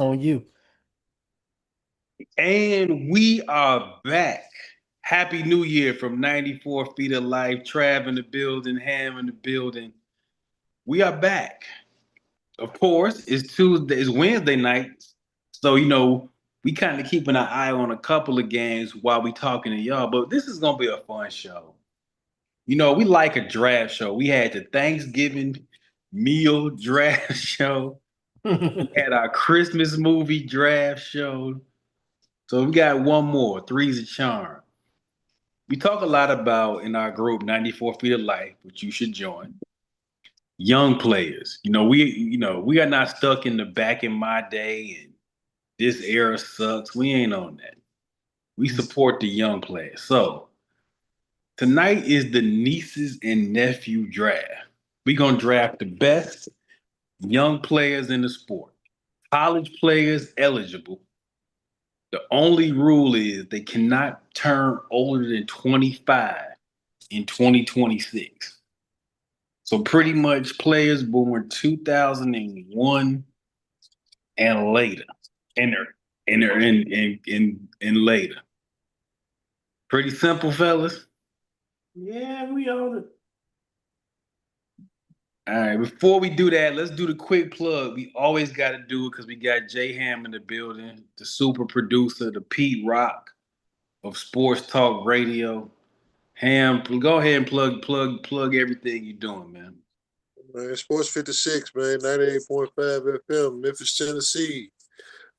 on you. And we are back. Happy New Year from 94 Feet of Life. Trav in the building, Ham in the building. We are back. Of course, it's Wednesday night. So, we kind of keeping an eye on a couple of games while we talking to y'all. But this is gonna be a fun show. We like a draft show. We had the Thanksgiving meal draft show. We had our Christmas movie draft show. So we got one more. Three's a charm. We talk a lot about in our group, 94 Feet of Life, which you should join. Young players. We are not stuck in the back in my day and this era sucks. We ain't on that. We support the young players. So tonight is the nieces and nephew draft. We're gonna draft the best young players in the sport. College players eligible. The only rule is they cannot turn older than 25 in 2026. So pretty much players born 2001 and later. And they're in later. Pretty simple, fellas. Yeah, we on it. All right, before we do that, let's do the quick plug. We always got to do it because we got Jay Ham in the building, the super producer, the Pete Rock of Sports Talk Radio. Ham, go ahead and plug everything you're doing, man. Man, Sports 56, man, 98.5 FM, Memphis, Tennessee.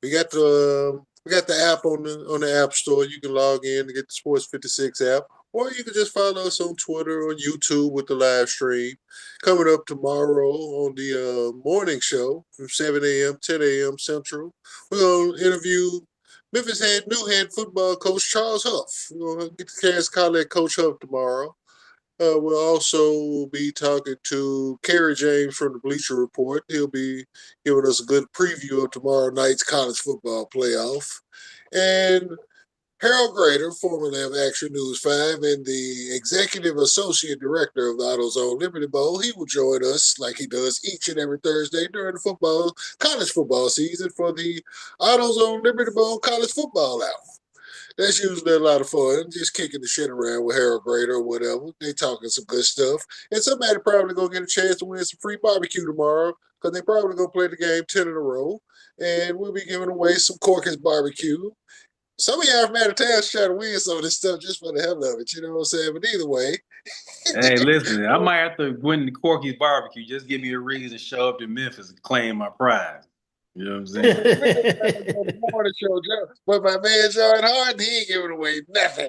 We got the app on the App Store. You can log in to get the Sports 56 app, or you can just follow us on Twitter or YouTube with the live stream. Coming up tomorrow on the morning show from 7 a.m., 10 a.m. Central, we're gonna interview Memphis new head football coach Charles Huff. We're gonna get the chance to call that Coach Huff tomorrow. We'll also be talking to Kerry James from the Bleacher Report. He'll be giving us a good preview of tomorrow night's college football playoff. And Harold Grader, formerly of Action News 5 and the Executive Associate Director of the AutoZone Liberty Bowl, he will join us like he does each and every Thursday during the college football season for the AutoZone Liberty Bowl College Football Hour. That's usually a lot of fun, just kicking the shit around with Harold Grader or whatever. They talking some good stuff. And somebody probably going to get a chance to win some free barbecue tomorrow because they probably going to play the game 10 in a row. And we'll be giving away some Corky's barbecue. Some of y'all from out of town trying to win some of this stuff just for the hell of it. You know what I'm saying? But either way. Hey, listen, I might have to win the Corky's barbecue. Just give me a reason to show up to Memphis and claim my prize. You know what I'm saying? Morning show, but my man John Harden, he ain't giving away nothing.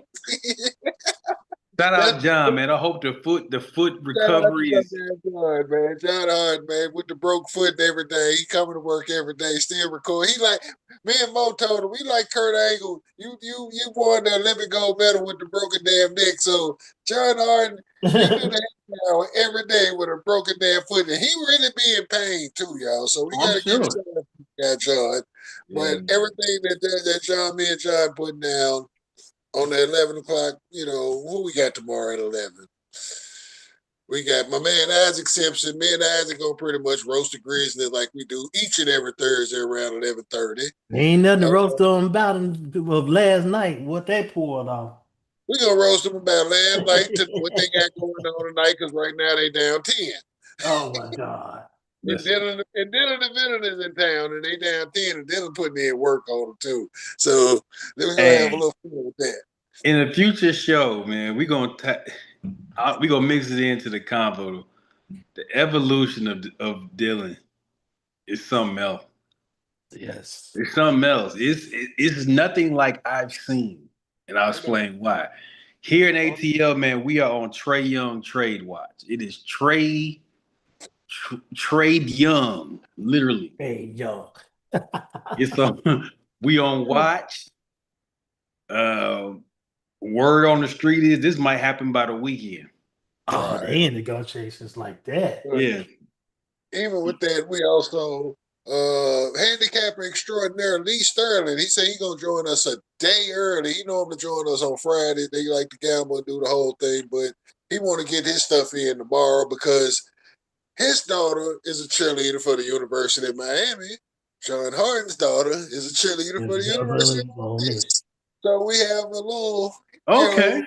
Shout out John, man. I hope the foot recovery is. John, man. John Hard, man, with the broke foot and everything. He coming to work every day, still record. He like me and Mo told him, we like Kurt Angle. You won the Olympic gold medal with the broken damn neck. So John Harden, you do that now every day with a broken damn foot. And he really be in pain too, y'all. So we I'm gotta give sure. John. But Yeah. everything that John, me and John putting down on the 11 o'clock, who we got tomorrow at 11? We got my man Isaac Simpson. Me and Isaac gonna pretty much roast the Grizzlies like we do each and every Thursday around 11:30. Ain't nothing to roast on about of last night, what they pulled off. We gonna roast them about last night to what they got going on tonight because right now they down 10. Oh my God. And Listen. Dylan the Villain is in town and they down 10 and Dylan putting in work on them too. So then we're gonna have a Hey, little fun with that. in a future show, man, we gonna mix it into the convo. The evolution of Dylan is something else. Yes. It's something else. It's nothing like I've seen, and I'll explain why. Here in ATL, man, we are on Trey Young trade watch. It is trade Young, literally. Hey, yo. It's on. We on watch. Uh, word on the street is this might happen by the weekend. Oh, Right. they in negotiations like that. Yeah. Even with that, we also handicapper extraordinaire Lee Sterling. He said he gonna join us a day early. He normally join us on Friday. They like to gamble and do the whole thing, but he want to get his stuff in tomorrow because his daughter is a cheerleader for the University of Miami. John Harden's daughter is a cheerleader for the University of Ole Miss. So we have a little, Okay.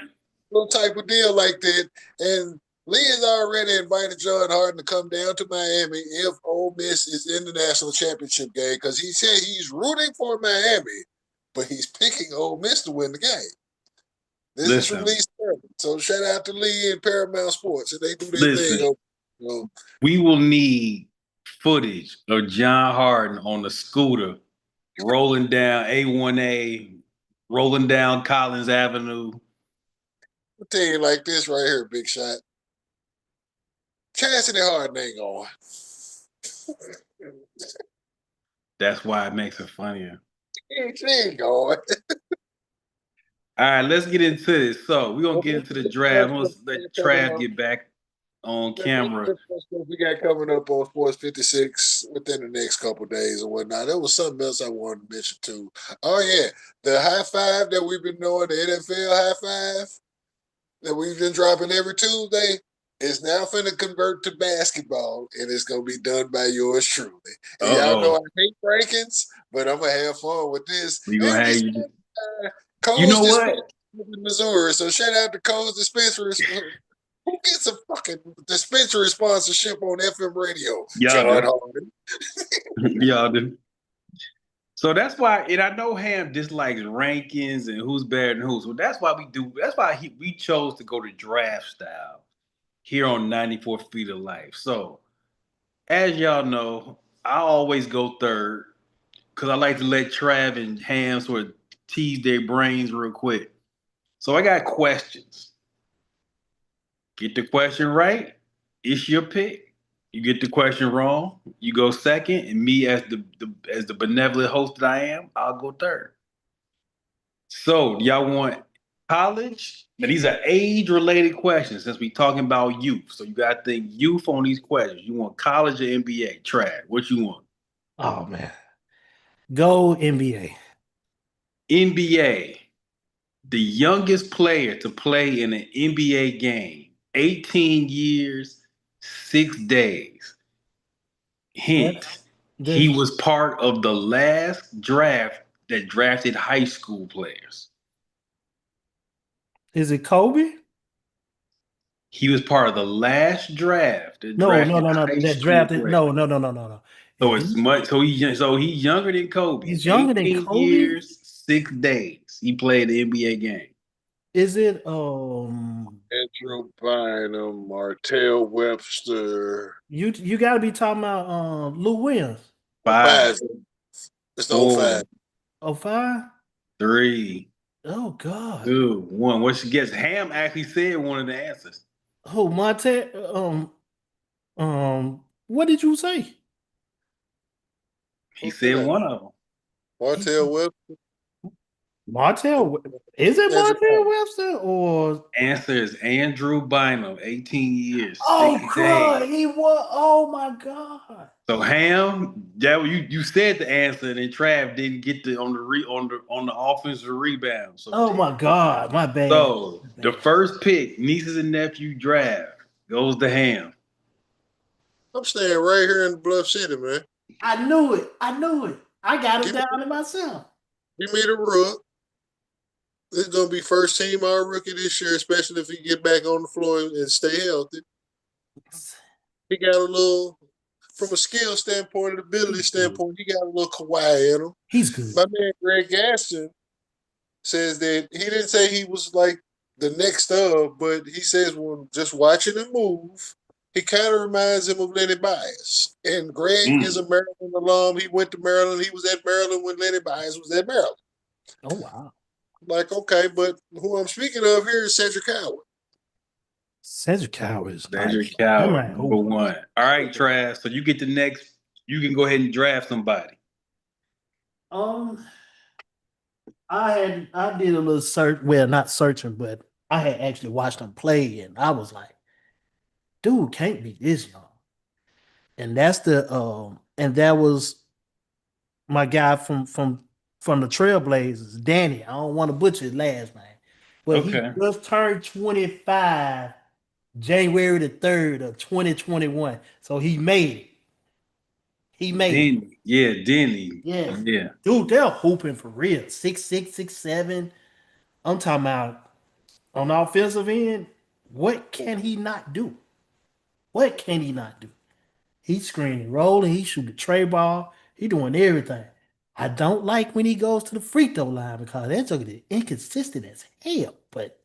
little type of deal like that. And Lee has already invited John Harden to come down to Miami if Ole Miss is in the national championship game because he said he's rooting for Miami, but he's picking Ole Miss to win the game. This is from Lee's sermon. So shout out to Lee and Paramount Sports. And they do their thing. We will need footage of John Harden on the scooter rolling down A1A, rolling down Collins Avenue. I'll tell you like this right here, Big Shot. Cassidy Harden ain't going. That's why it makes it funnier. She ain't going. All right, let's get into this. So we're gonna get into the draft. Let's let Trav get back on camera. We got coming up on Sports 56 within the next couple of days or whatnot. There was something else I wanted to mention too. Oh yeah, the high five that we've been doing, the NFL high five that we've been dropping every Tuesday is now finna convert to basketball, and it's gonna be done by yours truly. And y'all know I hate rankings, but I'm gonna have fun with this. We gonna have you. You know what? Missouri. So shout out to Cole's Dispensary. Who gets a fucking dispensary sponsorship on FM radio? Y'all do. Y'all do. So that's why, and I know Ham dislikes rankings and who's better than who. So that's why we do. That's why we chose to go to draft style here on 94 Feet of Life. So as y'all know, I always go third because I like to let Trav and Ham sort of tease their brains real quick. So I got questions. Get the question right, it's your pick. You get the question wrong, you go second, and me as the benevolent host that I am, I'll go third. So y'all want college? Now these are age-related questions since we talking about youth. So you got to think youth on these questions. You want college or NBA? Trav, what you want? Oh man, go NBA. NBA. The youngest player to play in an NBA game, 18 years, 6 days. Hint, he was part of the last draft that drafted high school players. Is it Kobe? He was part of the last draft that No. drafted That drafted. players. No. So it's much. So he's younger than Kobe. He's younger than 18 Kobe. years, 6 days. He played the NBA game. Is it Andrew Bynum, Martell Webster? You got to be talking about Lou Williams. 5. It's the 05. 05? 3. Oh God. 2, 1. What she gets? Ham actually said one of the answers. Oh, Monte. What did you say? He said one of them. Martell Webster. Martell. Is it Martell Webster or answer is Andrew Bynum, 18 years. Oh God, he was. Oh my God. So Ham, you said the answer, and then Trav didn't get on the offensive rebound. So oh my God, my bad. So the first pick, nieces and nephew draft, goes to Ham. I'm staying right here in Bluff City, man. I knew it. I got it down to myself. Give me the rook. This is gonna be first team all rookie this year, especially if he get back on the floor and stay healthy. He got a little, from a skill standpoint and ability standpoint, he got a little Kawhi in him. He's good. My man Greg Gaston says that he didn't say he was like the next up, but he says when just watching him move, he kind of reminds him of Lenny Bias. And Greg is a Maryland alum. He went to Maryland. He was at Maryland when Lenny Bias was at Maryland. Oh wow. Like, okay, but who I'm speaking of here is Cedric Howard. Cedric Howard is Cedric Howard, number 1. All right, Trav. So you get the next. You can go ahead and draft somebody. I did a little search. Well, not searching, but I had actually watched him play, and I was like, dude can't be this young. And that's and that was my guy from the Trailblazers, Danny. I don't want to butcher his last name, but he just turned 25 January the 3rd of 2021. So he made it. He made it. Denny. Yeah, Denny. Yes. Yeah. Dude, they're hooping for real. 6'6", 6'7". I'm talking about on the offensive end, what can he not do? What can he not do? He's screening, rolling, he shooting the tray ball, he doing everything. I don't like when he goes to the free throw line because that's inconsistent as hell. But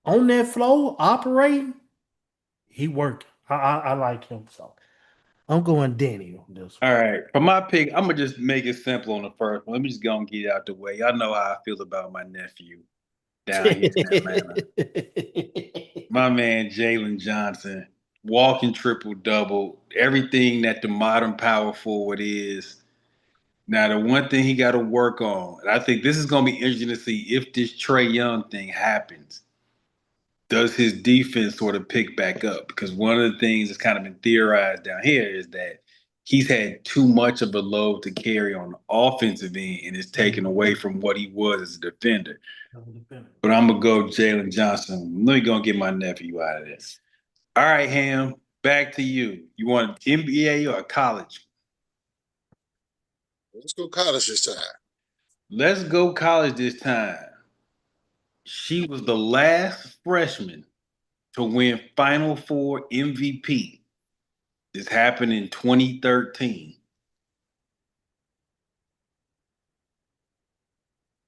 on that floor, operating, he working. I like him. So I'm going Danny on this All right. For my pick, I'm gonna just make it simple on the first one. Let me just go and get it out the way. Y'all know how I feel about my nephew down here in Atlanta. My man Jalen Johnson, walking triple double, everything that the modern power forward is. Now, the one thing he got to work on, and I think this is going to be interesting to see if this Trey Young thing happens. Does his defense sort of pick back up? Because one of the things that's kind of been theorized down here is that he's had too much of a load to carry on the offensive end and it's taken away from what he was as a defender. But I'm going to go Jalen Johnson. Let me go and get my nephew out of this. All right, Ham, back to you. You want NBA or college? Let's go college this time. Let's go college this time. She was the last freshman to win Final Four MVP. This happened in 2013.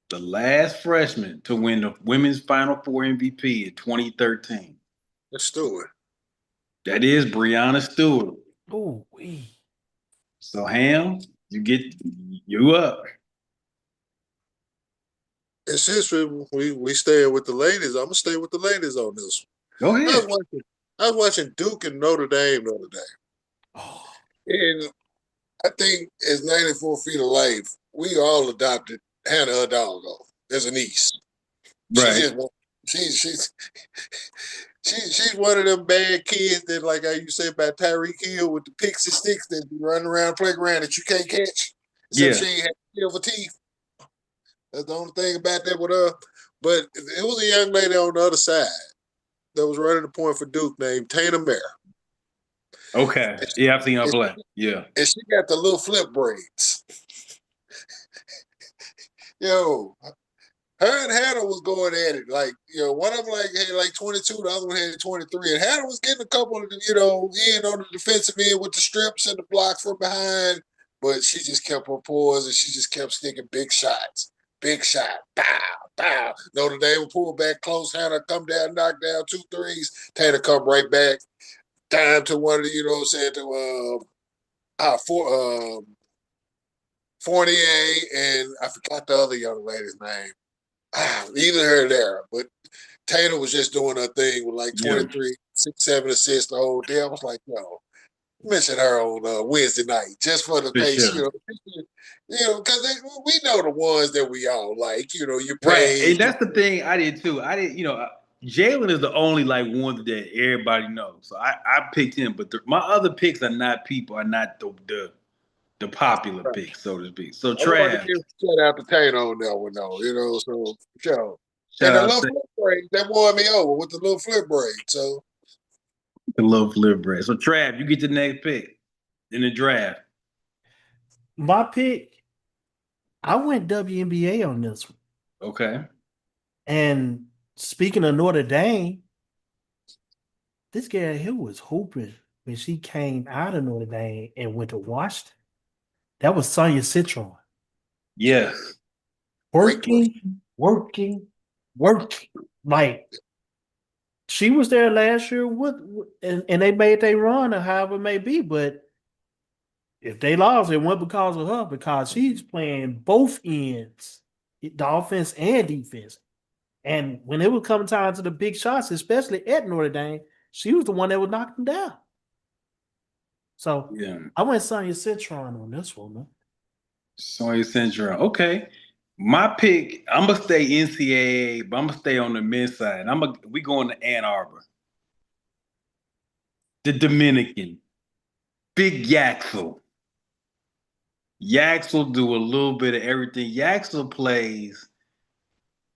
The last freshman to win the women's Final Four MVP in 2013. Let's do it. That is Brianna Stewart. Oh, we. So Ham, you up. And since we stay with the ladies, I'm gonna stay with the ladies on this Go one. ahead. I was watching Duke and Notre Dame the other day. Oh, And I think as 94 feet of life, we all adopted Hannah Hidalgo as a niece. She Right. just she's she's one of them bad kids that, like I used to say about Tyreek Hill with the pixie sticks that be running around playground that you can't catch. Except Yeah. she ain't had silver teeth. That's the only thing about that with her. But it was a young lady on the other side that was running the point for Duke named Tana Mare. Okay. Yeah, I've seen her play. Yeah. And she got the little flip braids. Yo, her and Hannah was going at it. Like, one of them had like 22, the other one had 23. And Hannah was getting a couple of, in on the defensive end with the strips and the block from behind. But she just kept her pause and she just kept sticking big shots. Big shot. Bow, bow. Notre Dame would pull back close. Hannah come down, knock down 2 threes. Tanner come right back. Time to one of the, Fournier and I forgot the other young lady's name. Either her there, but Taylor was just doing her thing with like 23, 6, 7 assists the whole day. I was like, mention her on Wednesday night just for the For pace, sure. because we know the ones that we all like. You Right. pay. And that's the thing I did too. Jalen is the only like one that everybody knows. So I picked him, but my other picks are not the popular picks, so to speak. So I wanted to Trav, give a shout out to Taylor on that one, though. So sure. shout And the out little to flip braid that won me over with the little flip braid. So the love flip bread. So Trav, you get the next pick in the draft. my pick, I went WNBA on this one. Okay. And speaking of Notre Dame, this girl here was hooping when she came out of Notre Dame and went to Washington. That was Sonya Citron. Yes. great push. Working. Like she was there last year and they made their run or however it may be, but if they lost, it wasn't because of her, because she's playing both ends, the offense and defense. And when it was coming time to the big shots, especially at Notre Dame, she was the one that was knocking them down. So Yeah. I went Sonya Citron on this one, man. Sonya Central. Okay. My pick, I'm gonna stay NCAA, but I'm gonna stay on the men's side. We going to Ann Arbor. The Dominican. Big Yaxel. Yaxel do a little bit of everything. Yaxel plays.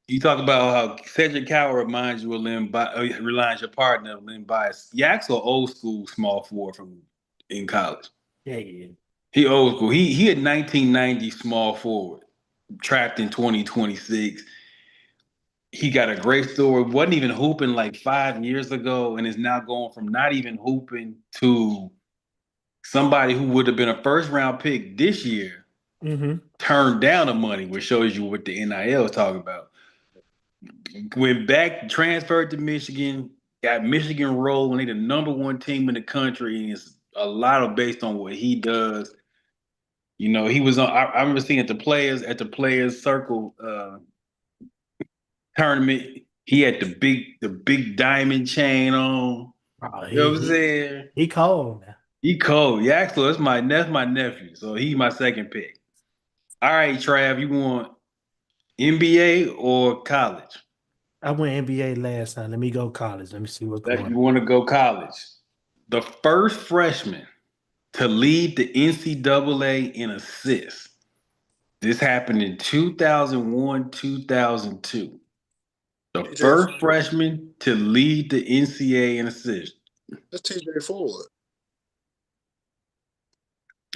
You talk about how Cedric Coward reminds you of reminds your partner of Lynn Bias. Yaxel old school small forward from in college. Yeah. He old school. He had 1990 small forward, trapped in 2026. He got a great story. Wasn't even hooping like 5 years ago, and is now going from not even hooping to somebody who would have been a first round pick this year Mm-hmm. turned down the money, which shows you what the NIL is talking about. Went back, transferred to Michigan, got Michigan rolling. They the number one team in the country, and it's a lot of based on what he does. You know, he was on. I remember seeing at the players circle tournament. He had the big diamond chain on. Oh, You know what I'm saying? he cold now. He cold. Yeah, actually, that's my nephew. So he's my second pick. All right, Trav, you want NBA or college? I went NBA last time. Let me go college. Let me see what's That going you want to go college? The first freshman to lead the NCAA in assists. This happened in 2001, 2002. The TJ, first freshman to lead the NCAA in assists. that's TJ Ford.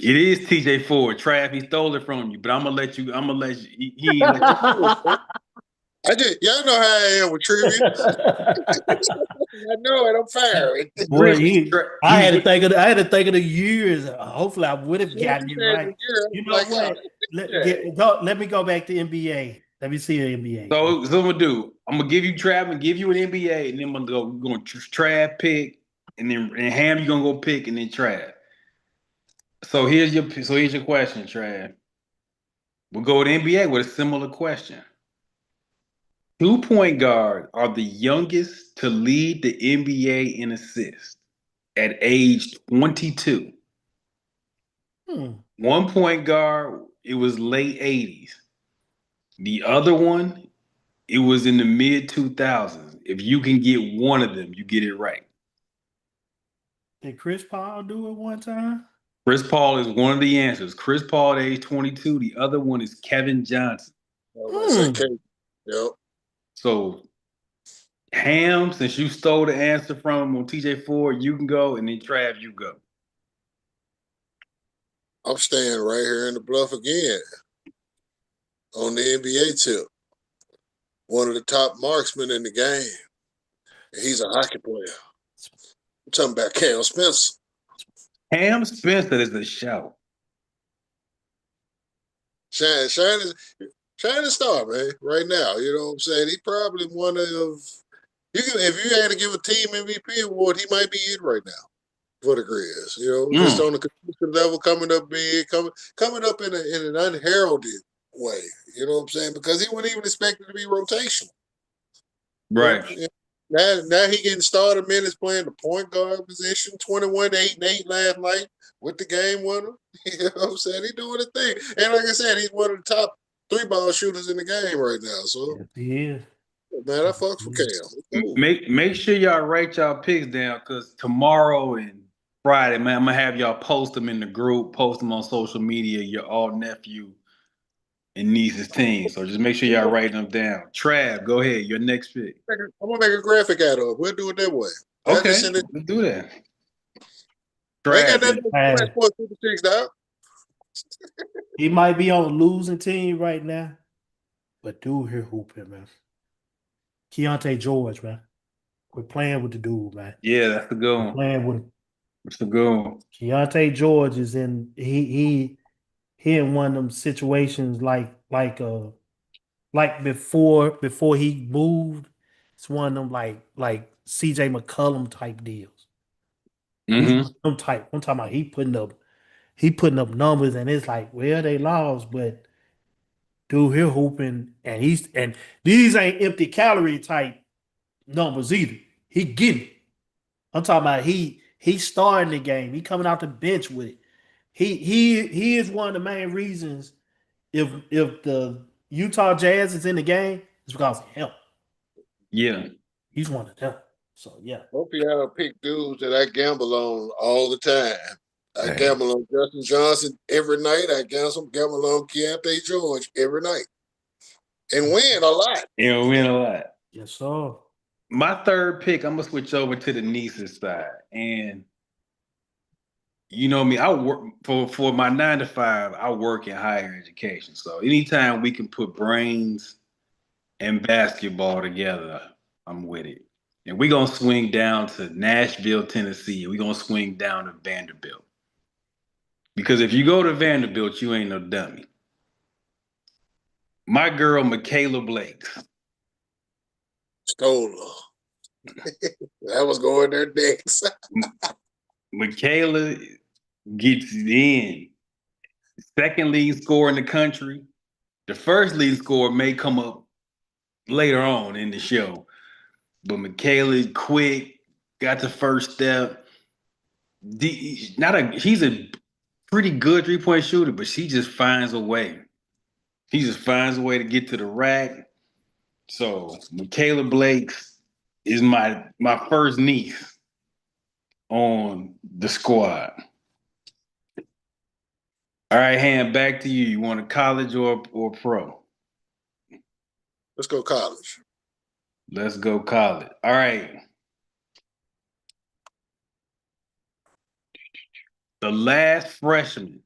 It is TJ Ford. Trav, he stole it from you, but I'm gonna let you. I'm gonna let you. He ain't let you. on. I did. Y'all know how I am with trivia. I know it. I'm firing. Boy, Really, I had to think of the years. Hopefully, I would have As soon as gotten you it said right. the year, You I'm know like, oh, what? TJ. Let me go back to NBA. Let me see the NBA. so I'm gonna do. I'm gonna give you Trav and give you an NBA, and then I'm gonna go. We're gonna Trav pick, and Ham you gonna go pick, and then Trav. So here's your question, Trav. We'll go with NBA with a similar question. Two point guards are the youngest to lead the NBA in assists at age 22. Hmm. One point guard, it was late 80s. The other one, it was in the mid 2000s. If you can get one of them, you get it right. Did Chris Paul do it one time? Chris Paul is one of the answers. Chris Paul at age 22. The other one is Kevin Johnson. I was about to say, Hmm. Kate. Yep. So, Ham, since you stole the answer from him on TJ Ford, you can go, and then Trav, you go. I'm staying right here in the bluff again on the NBA tip. One of the top marksmen in the game. He's a hockey player. I'm talking about Cam Spencer. Ham Spencer is a shout. Shine, shine, shining star, man. Right now, you know what I'm saying. He probably one of you can if you had to give a team MVP award, he might be it right now for the Grizz. You know, just Mm, on the consistent level, coming up big, coming up in an unheralded way. You know what I'm saying? Because he wouldn't even expect it to be rotational. right. Yeah. Now he getting started minutes playing the point guard position, 21, 8, and 8 last night with the game winner. You know what I'm saying? He doing a thing. And like I said, he's one of the top three ball shooters in the game right now. So Yes, he is. man, I fucks for Cam. Mhm. Cool. Make sure y'all write y'all picks down because tomorrow and Friday, man, I'm gonna have y'all post them in the group, post them on social media. Your all nephew and niece's team. So just make sure y'all write them down. Trav, go ahead. Your next pick. I'm gonna make a graphic out of it. We'll do it that way. I just Okay, send it. let's do that. I ain't got Trav, nothing to do Man, Sports 56, dog. he might be on a losing team right now, but dude here hooping, man. Keontae George, man. Quit playing with the dude, man. yeah, that's the good Quit one. playing with him. That's the good one. Keontae George is in he in one of them situations like before he moved. It's one of them like CJ McCollum type deals. He's Mm-hmm. one of them type. I'm talking about he putting up numbers and it's like, well, they lost, but dude here hooping and these ain't empty calorie type numbers either. He getting it. I'm talking about he starting the game. He coming out the bench with it. He is one of the main reasons if the Utah Jazz is in the game, it's because of him. Yeah. He's one of them. So yeah. Hope y'all pick dudes that I gamble on all the time. I gamble on Justin Johnson every night. I gamble on Keontae George every night. And win a lot. It'll win a lot. Yes, sir. My third pick, I'm gonna switch over to the nieces side. And you know me, I work for my 9 to 5, I work in higher education. So anytime we can put brains and basketball together, I'm with it. And we're gonna swing down to Nashville, Tennessee. We're gonna swing down to Vanderbilt. Because if you go to Vanderbilt, you ain't no dummy. My girl, Michaela Blake. Stola. I was going there next. Michaela gets in. Second lead scorer in the country. The first lead scorer may come up later on in the show. But Michaela's quick, got the first step. She's a pretty good 3-point shooter, but she just finds a way. He just finds a way to get to the rack. So Michaela Blake is my first niece on the squad. All right, hand back to you. You want a college or pro? Let's go college. Let's go college. All right. The last freshman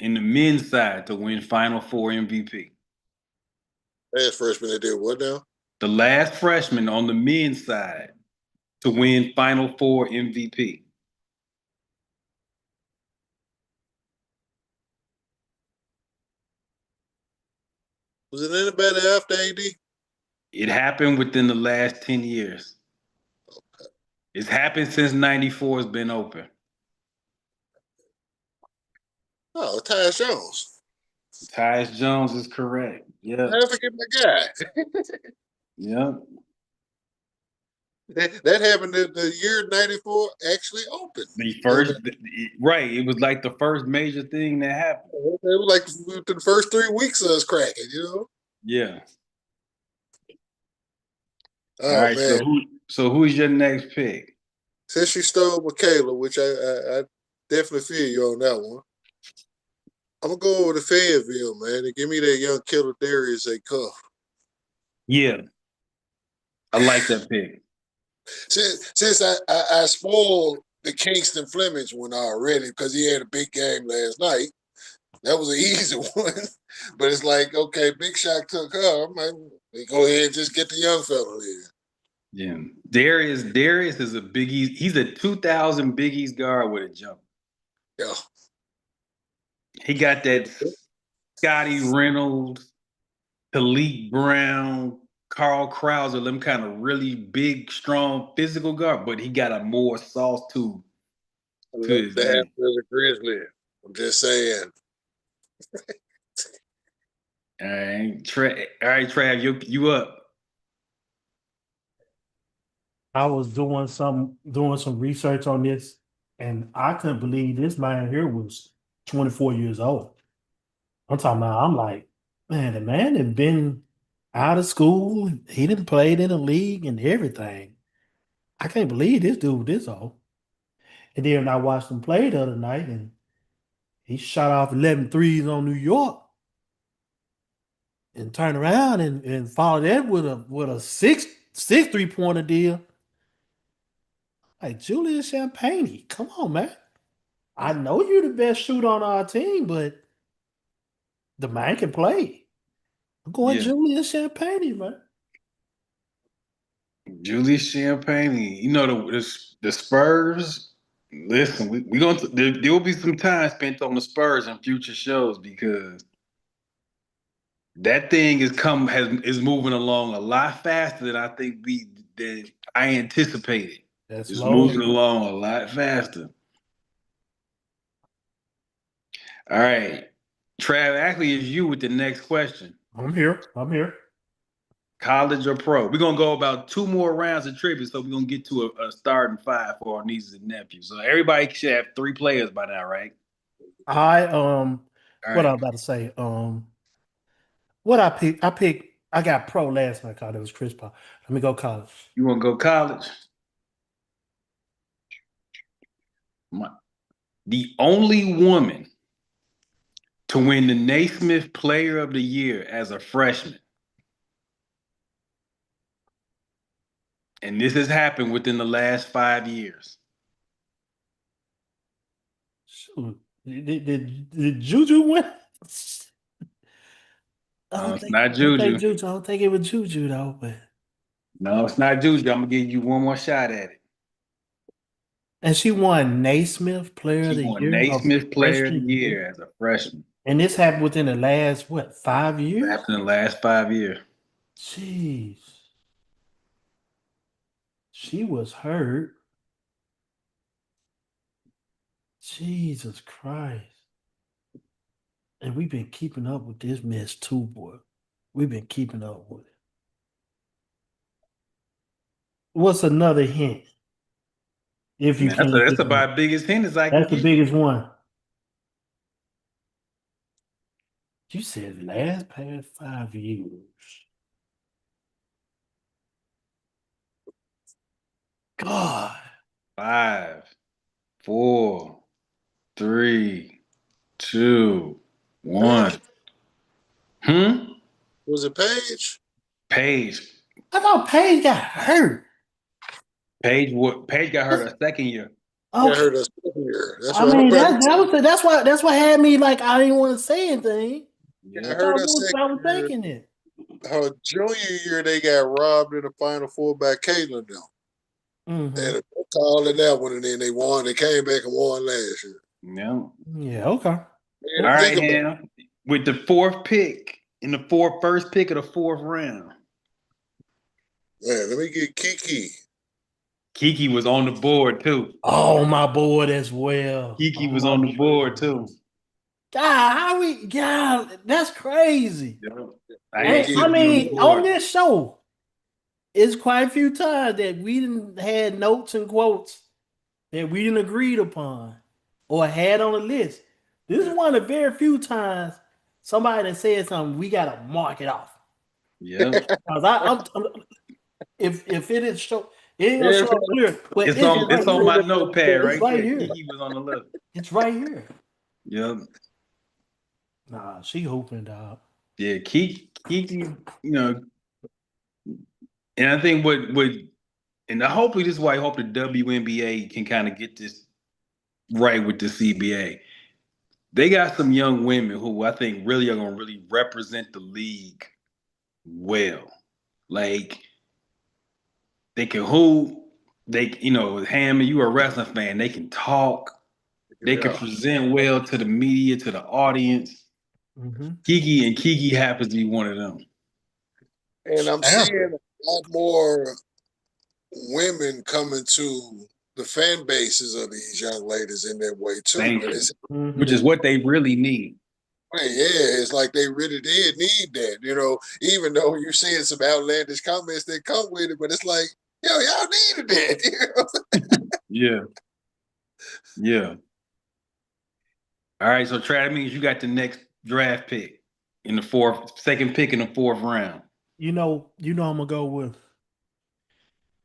in the men's side to win Final Four MVP. Last freshman that did what now? The last freshman on the men's side to win Final Four MVP. Was it anybody after AD? It happened within the last 10 years. It's happened since 94 has been open. Oh, Tyus Jones. Tyus Jones is correct. Yeah. I forget my guy. Yeah. That happened in the year 94 actually opened. The first, right. It was like the first major thing that happened. It was like the first 3 weeks of us cracking, you know? Yeah. All Oh, right. man. So who's your next pick? Since you stole Michaela, which I definitely feel you on that one, I'm going to go over to Fayetteville, man, and give me that young killer Darius A. Cuff. Yeah. I like that pick. Since I spoiled the Kingston Flemings one already because he had a big game last night, that was an easy one. But it's like, okay, Big Shot took her. I'm like, we go ahead and just get the young fella in. Yeah. Darius is a Big East. He's a 2000 Big East guard with a jump. Yeah. He got that Scotty Reynolds, Khalid Brown, Carl Krauser, them kind of really big, strong physical guard, but he got a more sauce I to love his to have game. as a Grizzly. I'm just saying. All right, Trav, you up. I was doing some research on this, and I couldn't believe this man here was 24 years old. I'm talking about, I'm like, man, the man had been out of school. He didn't play in the league and everything. I can't believe this dude this old. And then I watched him play the other night, and he shot off 11 threes on New York and turned around and followed that with a six 3-pointer deal. Like Julius Champagne, come on, man. I know you're the best shooter on our team, but the man can play. I'm going Yeah, Julius Champagne, man. Julius Champagne. You know the Spurs. Listen, we going to there will be some time spent on the Spurs in future shows because that thing is moving along a lot faster than than I anticipated. That's It's low. moving along a lot faster. All right. Trav, actually, it's you with the next question. I'm here. I'm here. College or pro? We're gonna go about 2 more rounds of trivia, so we're gonna get to a starting five for our nieces and nephews. So everybody should have 3 players by now, right? I All what I right. was about to say. What I got pro last night called it was Chris Paul. Let me go college. You wanna go college? My, the only woman to win the Naismith Player of the Year as a freshman, and this has happened within the last 5 years. Dude, did Juju win? No, it's I not don't think Juju. Juju. I don't think it was Juju though, but No, it's not Juju. I'm gonna give you one more shot at it. and she won Naismith Player of She the won Year of Naismith Player of the freshman year. Year as a freshman. And this happened within the last what 5 years? After the last 5 years. Jeez, she was hurt. Jesus Christ. And we've been keeping up with this mess too, boy. We've been keeping up with it. What's another hint? If you Man, that's, can't that's get it. about the biggest hint as I can That's the get. biggest one. You said last past 5 years. God. Five, four, three, two, one. Paige, Hmm? was it Paige? Paige. I thought Paige got hurt. Paige got hurt her second year. Got Okay. hurt us here. That's I what I'm mean about to that tell you. was that's what had me like I didn't want to say anything. Got Yep. hurt us I second was year. thinking it. Her junior year, they got robbed in the Final Four by Caitlin now. Mm-hmm. And a call in that one, and then they won. They came back and won last year. Yep. Yeah, okay. All Man, Okay. think right, about it. Ham. With the fourth pick in the first pick of the fourth round, Man, let me get Kiki. Kiki was on the board too. Oh, my board as well. Kiki Oh was my on the board board. too. God, God, that's crazy. Yep. I Let me had And I get Kiki on the mean, on board. this show, it's quite a few times that we didn't had notes and quotes that we didn't agreed upon or had on the list. This is one of the very few times somebody that said something we gotta mark it off. Yep. Cause if it is show, it ain't gonna yeah, show up clear, but It's it's on right it's on here. my notepad It's right right there. here. Kiki was on the list. It's right here. Yep. Nah, she hooping, dog. Yeah, Kiki, and I think and hopefully this is why I hope the WNBA can kind of get this right with the CBA. They got some young women who I think really are gonna really represent the league well. Like they can hoop, Hammond, you a wrestling fan, they can talk, they can yeah. present well to the media, to the audience. Mm-hmm. Kiki happens to be one of them. And I'm Amber. seeing a lot more women coming to the fan bases of these young ladies in that way too. Thank And you. it's Which Mm-hmm. is what they really need. yeah, it's like they really did need that, even though you're seeing some outlandish comments that come with it, but it's like, yo, y'all needed that, Yeah. Yeah. All right. So Trav, that means you got the next draft pick in the second pick in the fourth round. I'm gonna go with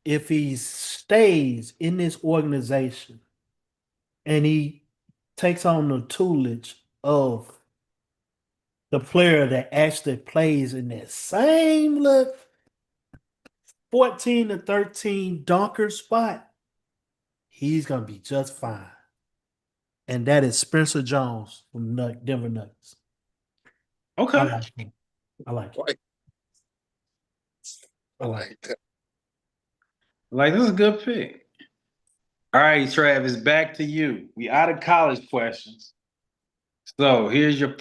if he stays in this organization and he takes on the tutelage of the player that actually plays in that same look 14 to 13 dunker spot, he's gonna be just fine. And that is Spencer Jones from Denver Nuggets. I Okay. like him. I like him. like, I like him. like that. Like this is a good pick. All right, Travis, back to you. We out of college questions. So here's your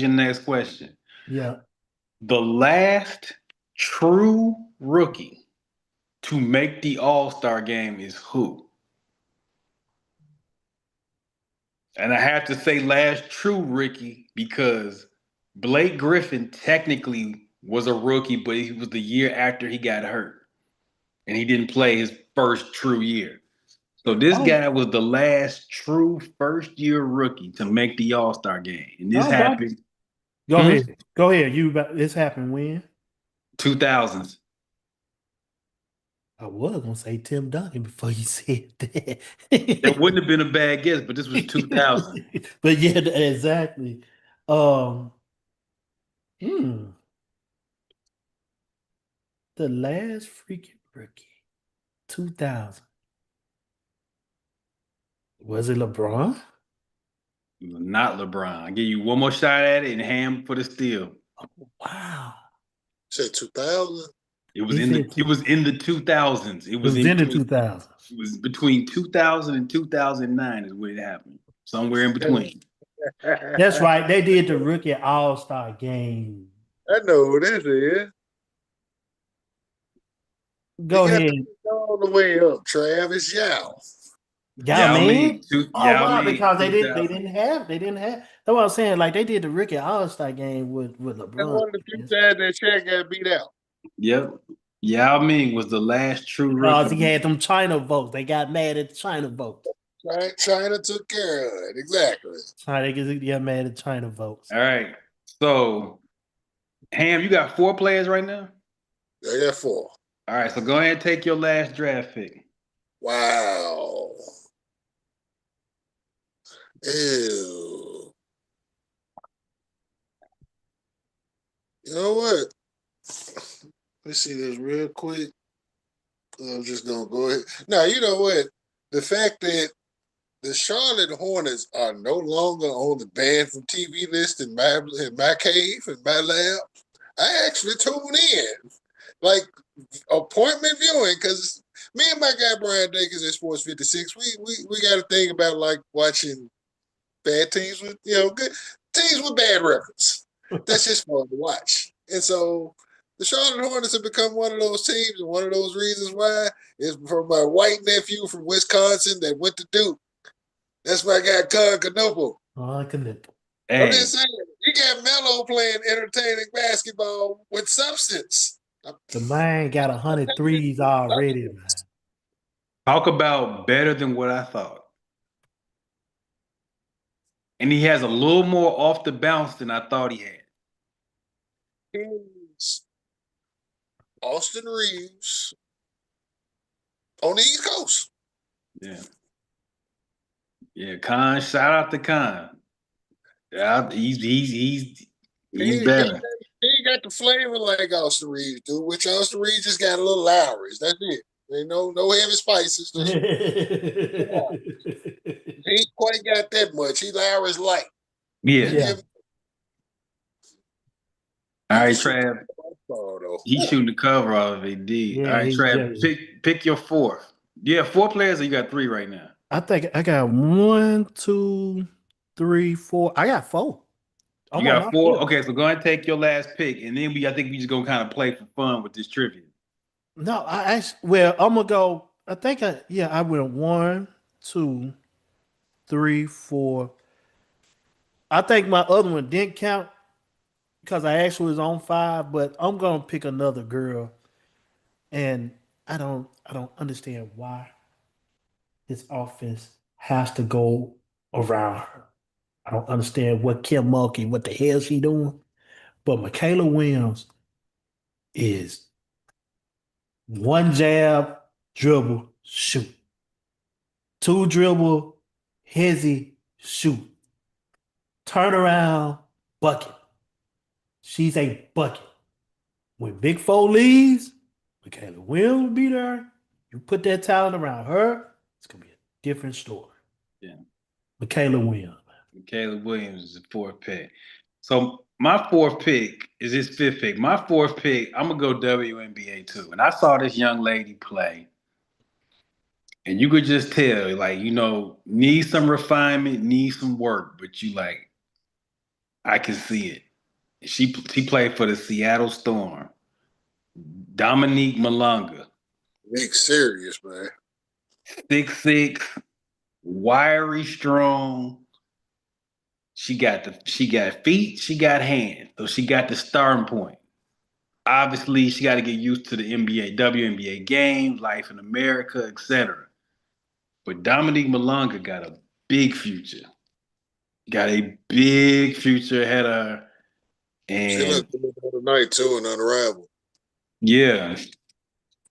next question. Yeah. The last true rookie to make the All-Star game is who? And I have to say last true rookie because Blake Griffin technically was a rookie, but he was the year after he got hurt. And he didn't play his first true year. So this Oh, guy was the last true first year rookie to make the All-Star game. And this I got happened Go ahead. Go ahead. This happened when? 2000s. I was gonna say Tim Duncan before you said It that. wouldn't have been a bad guess, but this was 2000. But yeah, exactly. Um, hmm, the last freaking rookie, 2000. Was it LeBron? It was not LeBron. I give you one more shot at it, and Ham for the steal. Wow. Said 2000. It was He in the said it was in the 2000s. it was in the 2000s. It was between 2000 and 2009 is where it happened. Somewhere in between. That's right. They did the rookie all-star game. I know who this is. He Go got the ahead. all the way up. Travis Yao. Yeah, man. Oh Yao wow, Ming, because they didn't they 2000. didn't have they didn't have that's what I'm saying. Like they did the rookie all-star game with That's LeBron. one of the few times that Shaq got beat out. Yep. Yao Ming was the last true Because he rookie. had them China votes. They got mad at the China votes. Right? China took care of it. Exactly. China get mad at China votes. All right. So, Ham, you got 4 players right now? I got 4. All right. So go ahead and take your last draft pick. Wow. Ew. You know what? Let's see this real quick. I'm just gonna go ahead. Now, you know what? The fact that the Charlotte Hornets are no longer on the banned from TV list in my cave, in my lab, I actually tune in. Like appointment viewing, because me and my guy Brian Dakins at Sports 56, we got a thing about like watching bad teams with good teams with bad records. That's just fun to watch. And so the Charlotte Hornets have become one of those teams, and one of those reasons why is from my white nephew from Wisconsin that went to Duke. That's my guy Con Canople. Oh, I couldn't. I'm Hey, just saying, you got Melo playing entertaining basketball with substance. The man got 100 threes already, man. talk about better than what I thought. And he has a little more off the bounce than I thought he had. He's Austin Reeves on the East Coast. Yeah. Yeah, Khan, shout out to Khan. Yeah, he's He better. ain't got the flavor like Austin Reeves do, which Austin Reeves just got a little Lowry's. That's it. Ain't no heavy spices. Just he ain't quite got that much. He Lowry's light. Yeah. You Yeah. give All he can right, shoot Trav. though. He's shooting the cover off of AD. All Yeah, right, he Trav, just. pick your 4th. Yeah, 4 players, or you got 3 right now? I think I got 1, 2, 3, 4. I got 4. You I'm on got my 4? 5th. Okay, so go ahead and take your last pick, and then I think we just gonna kind of play for fun with this trivia. No, I actually, well, I'm gonna go. I think I went 1, 2, 3, 4. I think my other one didn't count because I actually was on 5, but I'm gonna pick another girl, and I don't understand why this offense has to go around her. I don't understand what Kim Mulkey, what the hell she doing, but Michaela Williams is one jab, dribble, shoot. Two dribble, hezzy, shoot. Turn around, bucket. She's a bucket. When Big Four leaves, Michaela Williams will be there. You put that talent around her, it's gonna be a different story. Yeah. Michaela Williams. Caleb Williams is the 4th pick. So my 4th pick is his 5th pick. My 4th pick, I'm gonna go WNBA too. And I saw this young lady play, and you could just tell, like, need some refinement, need some work, but I can see it. She played for the Seattle Storm. Dominique Malonga, Big serious, man. 6'6", wiry, strong. She got feet, she got hands, so she got the starting point. Obviously, she got to get used to the NBA, WNBA game, life in America, etc. But Dominique Malonga got a big future. Got a big future ahead of her. She And looked good the other night too and unraveled. yeah,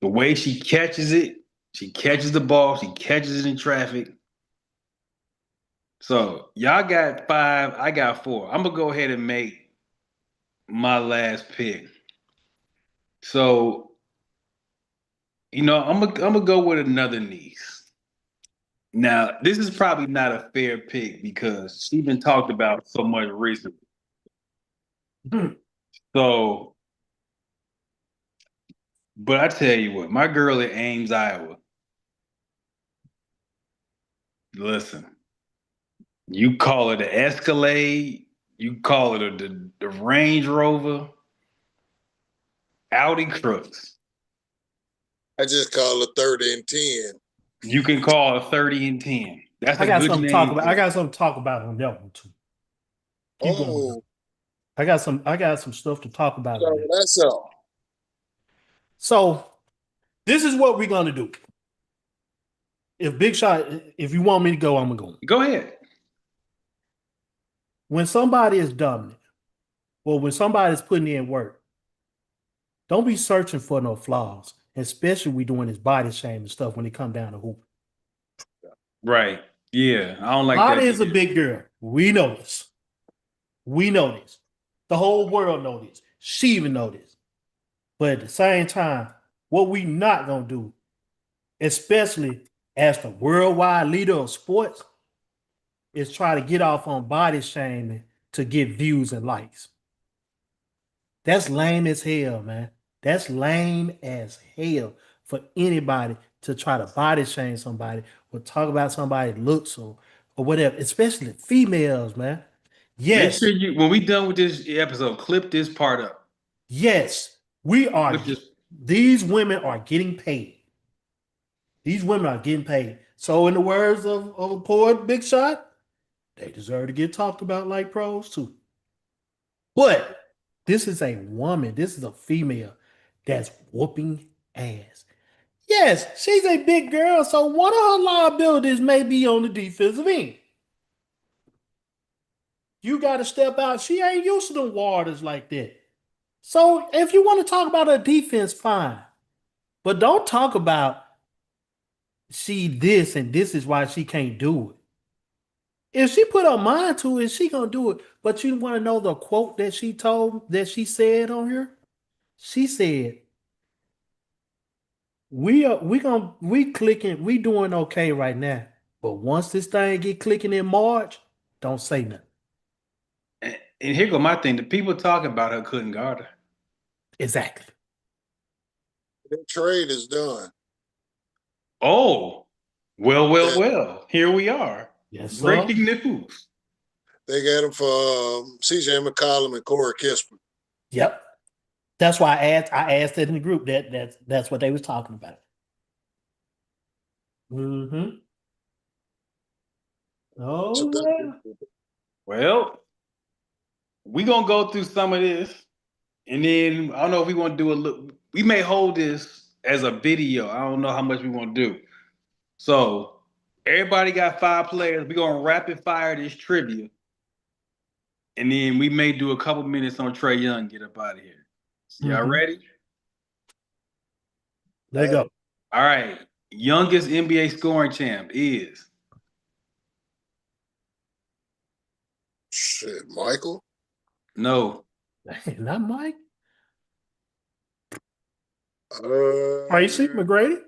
the way she catches it, she catches the ball, she catches it in traffic. So y'all got 5, I got 4. I'm gonna go ahead and make my last pick. So, I'm gonna go with another niece. Now, this is probably not a fair pick because she's been talked about so much recently. So, but I tell you what, my girl at Ames, Iowa, listen, you call it an Escalade, you call it the Range Rover, Audi Crooks. I just call it 30 and 10. You can call it 30 and 10. That's I a got good something to talk name about. for I it. got something to talk about on that one too. Keep going. Oh, I got some stuff to talk about on so that. that's all. So this is what we're gonna do. If Big Shot, if you want me to go, I'm gonna go. Go ahead. When somebody is dominant, or when somebody's putting in work, don't be searching for no flaws, especially we doing this body shaming stuff when it come down to hoop. Right. Yeah. I don't like Body that is a either. big girl. We know this. We know this. The whole world know this. She even know this. But at the same time, what we not gonna do, especially as the worldwide leader of sports, is try to get off on body shaming to get views and likes. That's lame as hell, man. That's lame as hell for anybody to try to body shame somebody or talk about somebody's looks or whatever, especially females, man. Make sure Yes, you, when we done with this episode, clip this part up. yes, we are. Clip this. These women are getting paid. These women are getting paid. So, in the words of a poet, Big Shot, they deserve to get talked about like pros too. But this is a woman, this is a female that's whooping ass. Yes, she's a big girl, so one of her liabilities may be on the defensive end. You got to step out. She ain't used to the waters like that. So if you want to talk about her defense, fine. But don't talk about she this and this is why she can't do it. If she put her mind to it, she gonna do it. But you want to know the quote that she said on here? She said, we clicking, we doing okay right now. But once this thing get clicking in March, don't say nothing. And here go my thing. The people talking about her couldn't guard her. Exactly. The trade is done. Oh, well, well, Yeah, well. Here we are. Yes, sir. Breaking news. they got him for CJ McCollum and Corey Kispert. Yep. That's why I asked it in the group that's what they was talking about. Mm-hmm. So Oh yeah. that, Well, we gonna go through some of this, and then I don't know if we want to do a look. We may hold this as a video. I don't know how much we want to do. So everybody got 5 players. We gonna rapid fire this trivia, and then we may do a couple minutes on Trey Young. Get up out of here. So y'all Mm-hmm. ready? There you go. All right. Youngest NBA scoring champ is shit, Michael. no, Hey, not Mike. Tracy Uh, McGrady.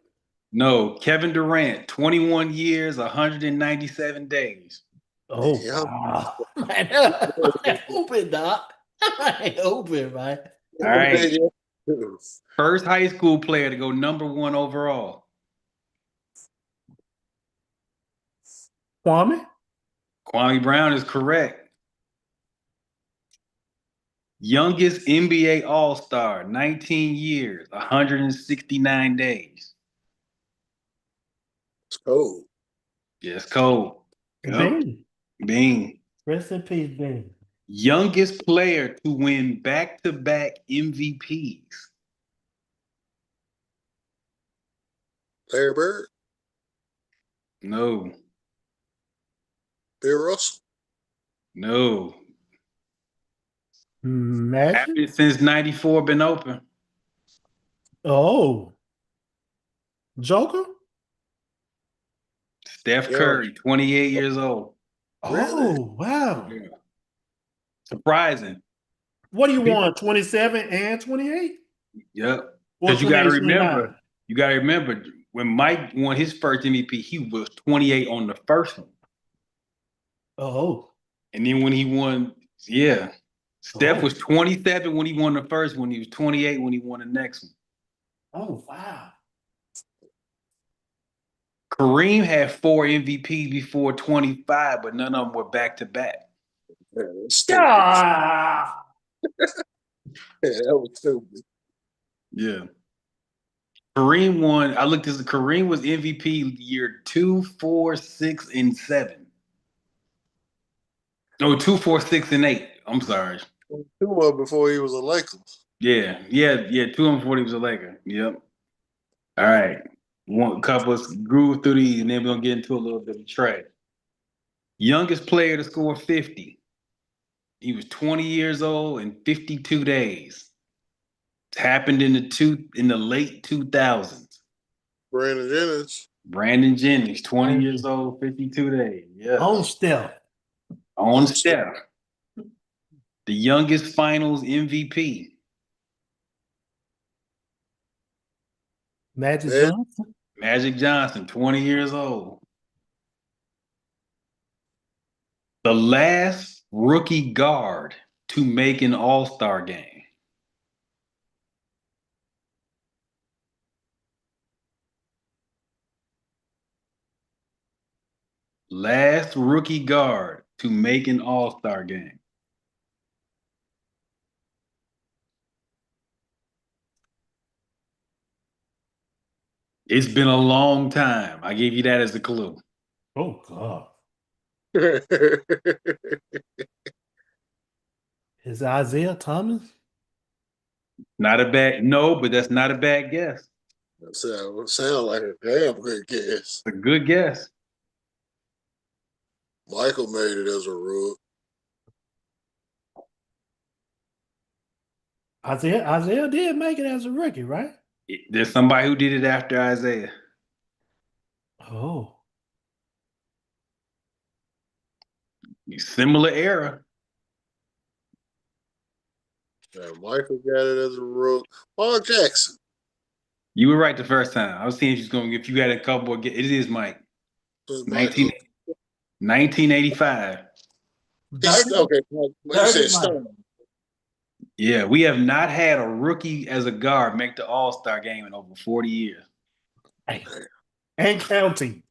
no. Kevin Durant, 21 years, 197 days. Oh yeah. wow. Man, I open, doc. I open, man. All right. First high school player to go #1 overall. Kwame. Kwame Brown is correct. Youngest NBA All Star, 19 years, 169 days. It's cold. Yes, Cole. Yep. Bean. Bing. Rest in peace, Bean. Youngest player to win back-to-back MVPs. Larry Bird, No. Bill Russell. No. Magic. Happened since 94 been open. Oh. Joker. Steph Yeah. Curry, 28 years old. Really? Oh, wow. Yeah. Surprising. What do you want? 27 and 28? Yep. Or Because you got to 28, 29? remember, when Mike won his first MVP, he was 28 on the first one. Oh. And then when he won, yeah. Steph Oh. was 27 when he won the first one. He was 28 when he won the next one. Oh, wow. Kareem had 4 MVPs before 25, but none of them were back to back. Yeah, that's stupid. Ah. Yeah, that was stupid. Yeah. Kareem won. I looked this. Kareem was MVP year 2, 4, 6, and 7. No, 2, 4, 6, and 8. I'm sorry. 2 of before he was a Laker. Yeah. 2 and 40 was a Laker. Yep. All right. One couple of groove through these, and then we're gonna get into a little bit of trash. Youngest player to score 50. He was 20 years old and 52 days. It happened in the late 2000s. Brandon Jennings. Brandon Jennings, 20 years old, 52 days. Yeah. On Steph. On Steph. The youngest finals MVP. Magic Man, Johnson. Magic Johnson, 20 years old. The last rookie guard to make an All-Star game. Last rookie guard to make an All-Star game. It's been a long time. I gave you that as a clue. Oh, God. Is it Isaiah Thomas? Not a bad, no, but that's not a bad guess. That sound like a damn good guess. It's a good guess. Michael made it as a rook. Isaiah did make it as a rookie, right? There's somebody who did it after Isaiah. Oh. Similar era. Yeah, Michael got it as a rook. Mark Jackson. You were right the first time. I was seeing if you had a couple of, it is Mike. 19, Michael. 1985. Okay, you said Dirty Mike. Stone. Yeah, we have not had a rookie as a guard make the All-Star game in over 40 years. Hey. And counting.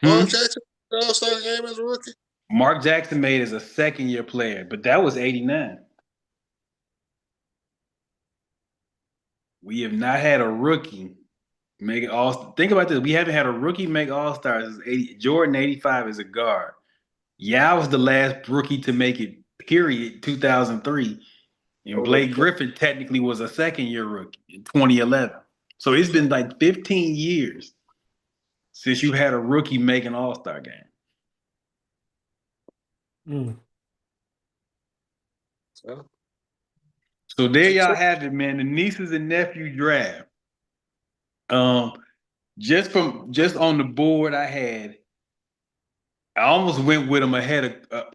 Mark Jackson All-Star game as a rookie. Mark Jackson made as a second-year player, but that was 89. We have not had a rookie make it all. Think about this. We haven't had a rookie make All-Stars since 80. Jordan 85 is a guard. Yeah, I was the last rookie to make it, period, 2003. And Blake Griffin technically was a second-year rookie in 2011. So it's been like 15 years since you had a rookie make an All-Star game. Mm. So there y'all have it, man. The nieces and nephew draft. Just on the board I almost went with him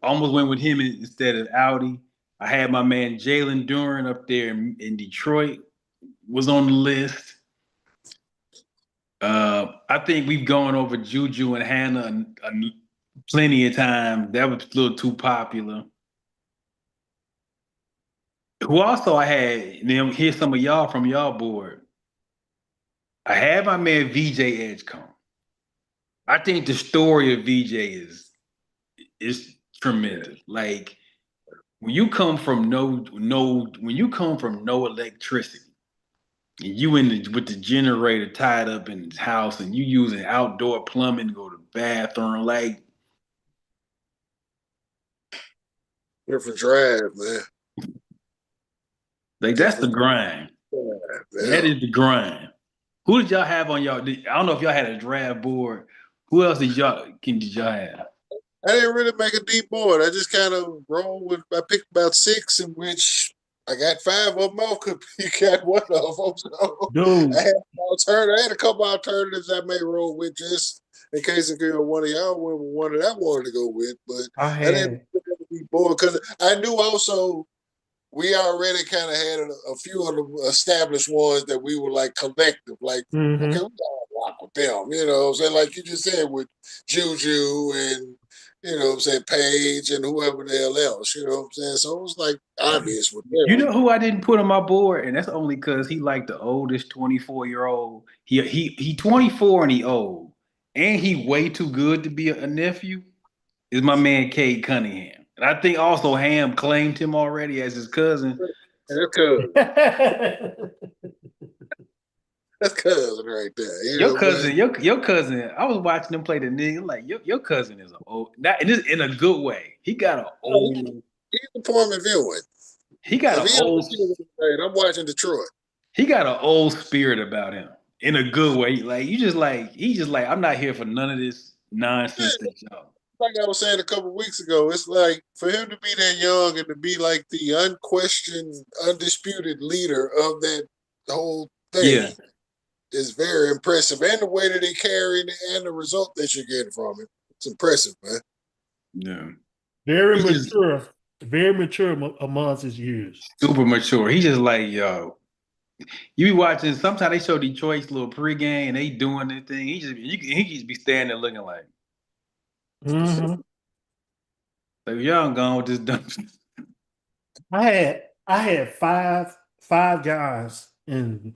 almost went with him instead of Audi. I had my man Jalen Duren up there in Detroit, was on the list. I think we've gone over Juju and Hannah plenty of times. That was a little too popular. Who also I had, here's some of y'all from y'all board. I had my man VJ Edgecombe. I think the story of VJ is tremendous. Like when you come from no electricity, and you with the generator tied up in his house, and you using outdoor plumbing to go to the bathroom, like Different drive, man. like that's the grind. Yeah. That is the grind. Who did y'all have on y'all? I don't know if y'all had a draft board. Who else did y'all have? I didn't really make a deep board. I just kind of rolled with. I picked about 6, in which I got 5 of them off. You got one of them. So Dude. I had a couple alternatives I may roll with just in case one of y'all went with one that I wanted to go with. But I didn't make a deep board because I knew also we already kind of had a few of the established ones that we were like collective, like, okay, Mm-hmm. we gotta rock with them, you know what I'm saying? Like you just said with Juju and you know what I'm saying, Paige and whoever the hell else, you know what I'm saying? So it was like obvious with You them. know who I didn't put on my board, and that's only because he like the oldest 24-year-old. He 24 and he old, and he way too good to be a nephew. Is my man Cade Cunningham, and I think also Ham claimed him already as his cousin. And that's cousin. That's cousin right there, you Your know, but cousin, your cousin. I was watching him play the nigga. Like your cousin is an old, not in a good way. He got an no, old. he's the point of viewing. He got If an he on old. the field, right, I'm watching Detroit. He got an old spirit about him in a good way. Like you just like he just like I'm not here for none of this nonsense that y'all. Like I was saying a couple of weeks ago, it's like for him to be that young and to be like the unquestioned, undisputed leader of that whole Yeah, thing is very impressive. And the way that they carry it and the result that you're getting from it, it's impressive, man. yeah. Very He just mature. Very mature amongst his years. super mature. He just like yo. You be watching. Sometimes they show Detroit's little pregame and they doing their thing. He just be standing there looking Mm-hmm. like y'all gone with this dumb. I had five guys and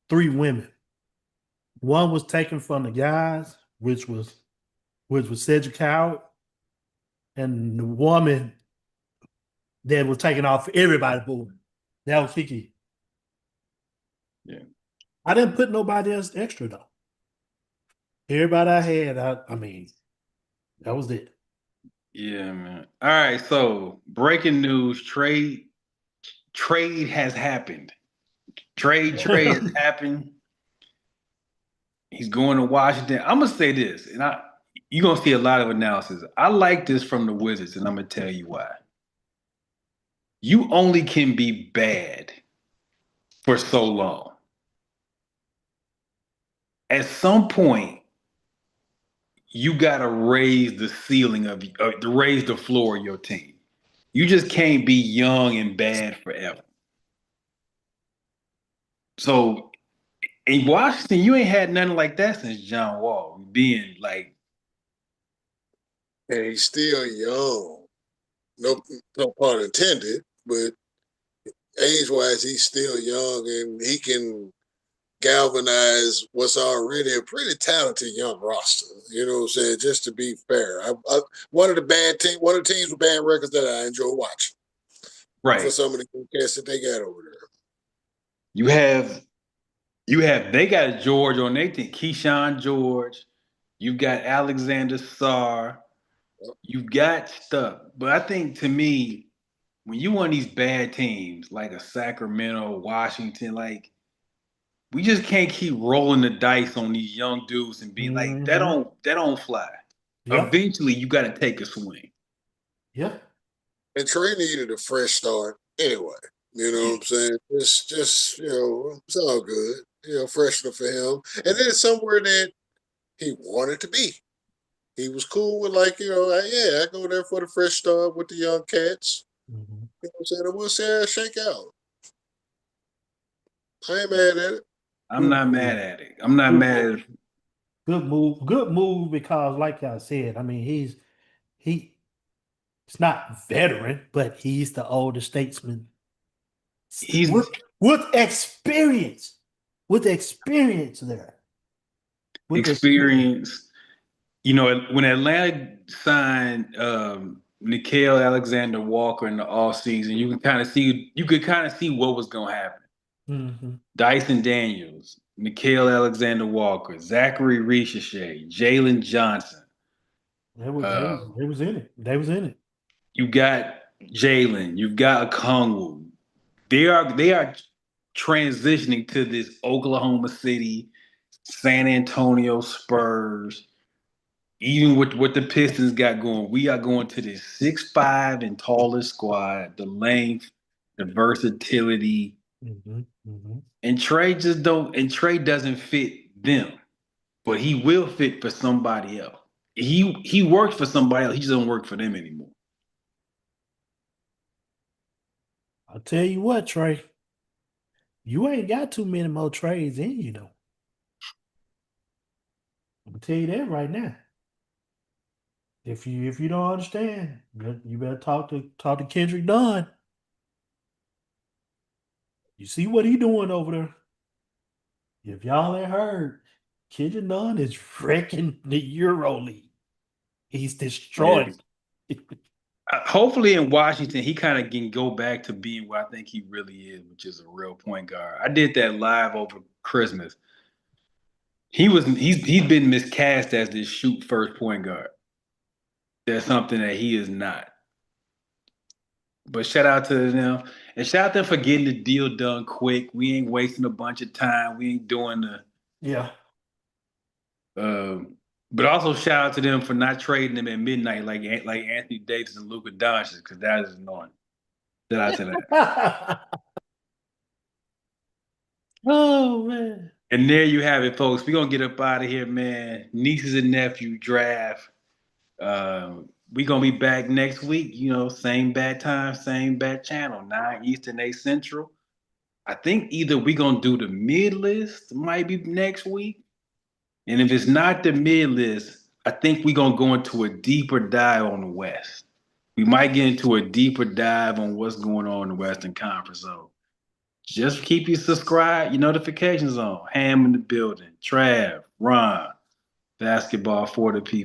three women. One was taken from the guys, which was Cedric Howard, and the woman that was taken off everybody board. That was Kiki. Yeah, I didn't put nobody else extra though. Everybody I had, I mean, that was it. yeah, man. All right, so breaking news: trade has happened. Trade has happened. He's going to Washington. I'm gonna say this, and you're gonna see a lot of analysis. I like this from the Wizards, and I'm gonna tell you why. You only can be bad for so long. At some point, you gotta raise the ceiling to raise the floor of your team. You just can't be young and bad forever. So in Washington, you ain't had nothing like that since John Wall being like, And he's still young. No, no pun intended, but age wise, he's still young and he can galvanize what's already a pretty talented young roster. You know what I'm saying? Just to be fair, one of the teams with bad records that I enjoy watching for right. some of the cats that they got over there. You have they got George on their team, Keyshawn George. You've got Alexander Sarr. You've got stuff. But I think to me, when you want these bad teams like a Sacramento, Washington, like we just can't keep rolling the dice on these young dudes and being like Mm-hmm. that don't fly. Yep. Eventually, you got to take a swing. Yep. And Trey needed a fresh start anyway. You know Yeah, what I'm saying? Just you know, it's all good. You know, fresher for him. And then somewhere that he wanted to be. He was cool with like, you know, like, yeah, I go there for the fresh start with the young cats. Mm-hmm. You know what I'm saying? And we'll see how it shake out. I ain't mad at it. I'm Good not move. mad at it. I'm not Good mad move. at it. Good move. Good move because, like I said, I mean, he's not veteran, but he's the older statesman with He's with experience. With experience there. With experience. experienced. You know, when Atlanta signed Nickeil Alexander Walker in the offseason, you could kind of see what was gonna happen. Mm-hmm. Dyson Daniels, Nickeil Alexander Walker, Zachary Ricochet, Jalen Johnson. They was in it. They was in it. You got Jalen, you've got Okongwu. They are transitioning to this Oklahoma City, San Antonio Spurs. Even with what the Pistons got going, we are going to this 6'5" and taller squad, the length, the versatility, Mm-hmm. Mm-hmm. and Trey doesn't fit them, but he will fit for somebody else. He works for somebody else. He just don't work for them anymore. I'll tell you what, Trey. You ain't got too many more trades in you though. I'm gonna tell you that right now. If you don't understand, you better talk to Kendrick Dunn. You see what he doing over there. If y'all ain't heard, Kendrick Dunn is wrecking the Euro League. He's Yeah. destroyed. Hopefully in Washington, he kind of can go back to being what I think he really is, which is a real point guard. I did that live over Christmas. He's been miscast as this shoot first point guard. That's something that he is not. But shout out to them. And shout out to them for getting the deal done quick. We ain't wasting a bunch of time. We ain't doing the Yeah. but also shout out to them for not trading them at midnight like Anthony Davis and Luka Doncic, because that is annoying. Shout out to that. Oh man. And there you have it, folks. We're gonna get up out of here, man. Nieces and nephew draft. We're gonna be back next week, same bad time, same bad channel, 9 Eastern, 8 Central. I think either we're gonna do the mid list, might be next week. And if it's not the mid list, I think we're gonna go into a deeper dive on the West. We might get into a deeper dive on what's going on in the Western Conference. So just keep you subscribed, your notifications on. Ham in the building, Trav, Ron, basketball for the people.